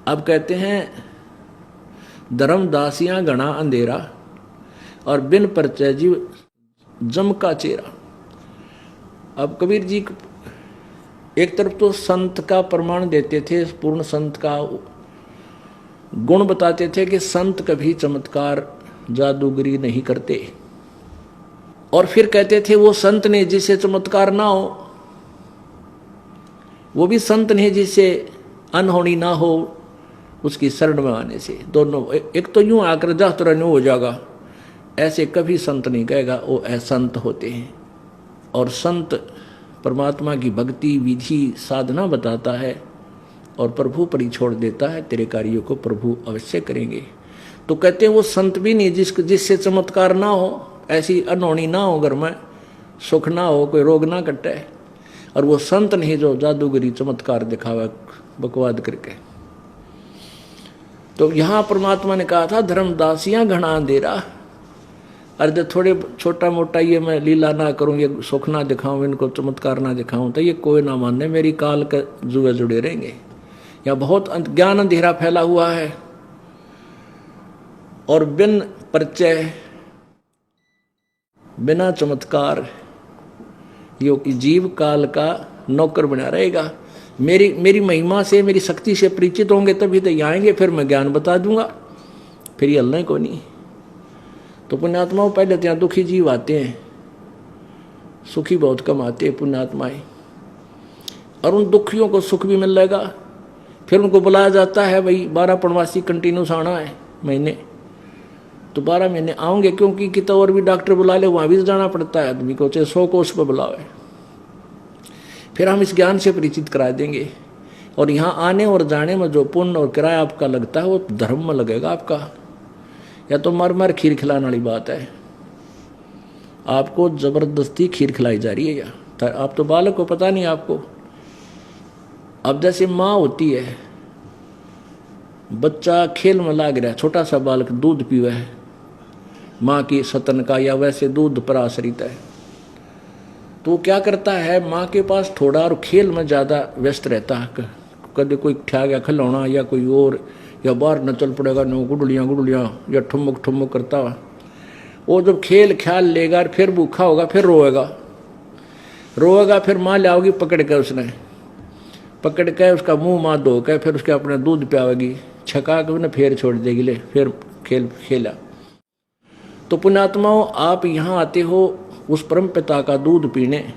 अब कहते हैं धर्मदासियां घना अंधेरा और बिन परिचय जीव जम का चेहरा। अब कबीर जी एक तरफ तो संत का प्रमाण देते थे, पूर्ण संत का गुण बताते थे कि संत कभी चमत्कार जादूगरी नहीं करते, और फिर कहते थे वो संत ने जिससे चमत्कार ना हो, वो भी संत ने जिससे अनहोनी ना हो उसकी शरण में आने से। दोनों, एक तो यूं आकर जा तुरंत हो जाएगा, ऐसे कभी संत नहीं कहेगा, वो असंत होते हैं। और संत परमात्मा की भक्ति विधि साधना बताता है और प्रभु पर ही छोड़ देता है, तेरे कार्यों को प्रभु अवश्य करेंगे। तो कहते हैं वो संत भी नहीं जिससे चमत्कार ना हो, ऐसी अनहोनी ना हो, घर में सुख ना हो, कोई रोग ना कटे, और वो संत नहीं जो जादूगरी चमत्कार दिखावा बकवाद करके। तो यहां परमात्मा ने कहा था धर्मदासियां घना अंधेरा, अरे थोड़े छोटा मोटा ये मैं लीला ना करूं, ये सुख ना दिखाऊं, इनको चमत्कार ना दिखाऊं, तो ये कोई ना मानने, मेरी काल के जुए जुड़े रहेंगे। या बहुत ज्ञान अंधेरा फैला हुआ है और बिन परिचय बिना चमत्कार यो कि जीव काल का नौकर बना रहेगा। मेरी महिमा से, मेरी शक्ति से परिचित होंगे तभी तो यहाँ आएंगे, फिर मैं ज्ञान बता दूंगा, फिर ये हलना को नहीं। तो पुण्यात्माओं पहले तो यहाँ दुखी जीव आते हैं, सुखी बहुत कम आते हैं पुण्यात्माएं, और उन दुखियों को सुख भी मिल जाएगा। फिर उनको बुलाया जाता है भाई 12 पूर्णमासी कंटिन्यूस आना है महीने, तो 12 महीने आओगे, क्योंकि कितना और भी डॉक्टर बुला ले वहाँ भी जाना पड़ता है आदमी को, चाहे 100 कोस पर बुलावे। फिर हम इस ज्ञान से परिचित करा देंगे, और यहाँ आने और जाने में जो पुण्य और किराया आपका लगता है वो धर्म में लगेगा आपका। या तो मर मर खीर खिलाने वाली बात है, आपको जबरदस्ती खीर खिलाई जा रही है, या आप तो बालक को पता नहीं आपको। अब जैसे माँ होती है, बच्चा खेल में लाग रहा है, छोटा सा बालक दूध पीवे है माँ की सतन का, या वैसे दूध पर आश्रित है, तो क्या करता है, माँ के पास थोड़ा और खेल में ज़्यादा व्यस्त रहता है। कभी कोई ठा गया खिलौना या कोई और, या बाहर न चल पड़ेगा, नो गुडलियाँ गुडलियाँ या ठुमक ठुमक करता हुआ। वो जब खेल ख्याल लेगा फिर भूखा होगा, फिर रोएगा, फिर माँ लाओगी पकड़ के, उसने पकड़ के उसका मुंह माँ धो के फिर उसके अपने दूध पियावेगी, छका के उन्हें फिर छोड़ देगी, ले फिर खेला। तो पुण्यात्माओं आप यहाँ आते हो उस परम पिता का दूध पीने,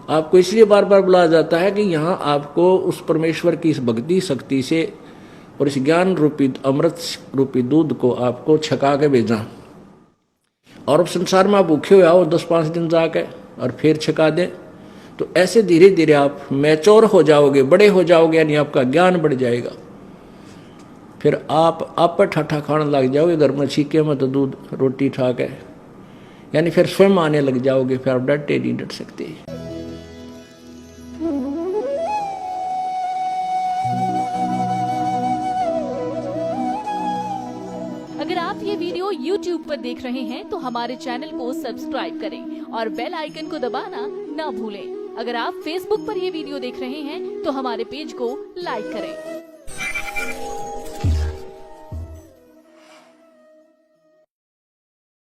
आपको इसलिए बार बार बुलाया जाता है कि यहाँ आपको उस परमेश्वर की इस भक्ति शक्ति से और इस ज्ञान रूपी अमृत रूपी दूध को आपको छका के भेजा। और अब संसार में आप भूखे हुए आओ 10-5 दिन जाके और फिर छका दें, तो ऐसे धीरे धीरे आप मैच्योर हो जाओगे, बड़े हो जाओगे, यानी आपका ज्ञान बढ़ जाएगा। फिर आप पर ठाठा खाने लग जाओगे, घर में छीके में तो दूध रोटी ठा के, यानी फिर स्वयं आने लग जाओगे, फिर आप डटे नहीं डट सकते। अगर आप ये वीडियो YouTube पर देख रहे हैं तो हमारे चैनल को सब्सक्राइब करें और बेल आइकन को दबाना ना भूलें। अगर आप Facebook पर ये वीडियो देख रहे हैं तो हमारे पेज को लाइक करें।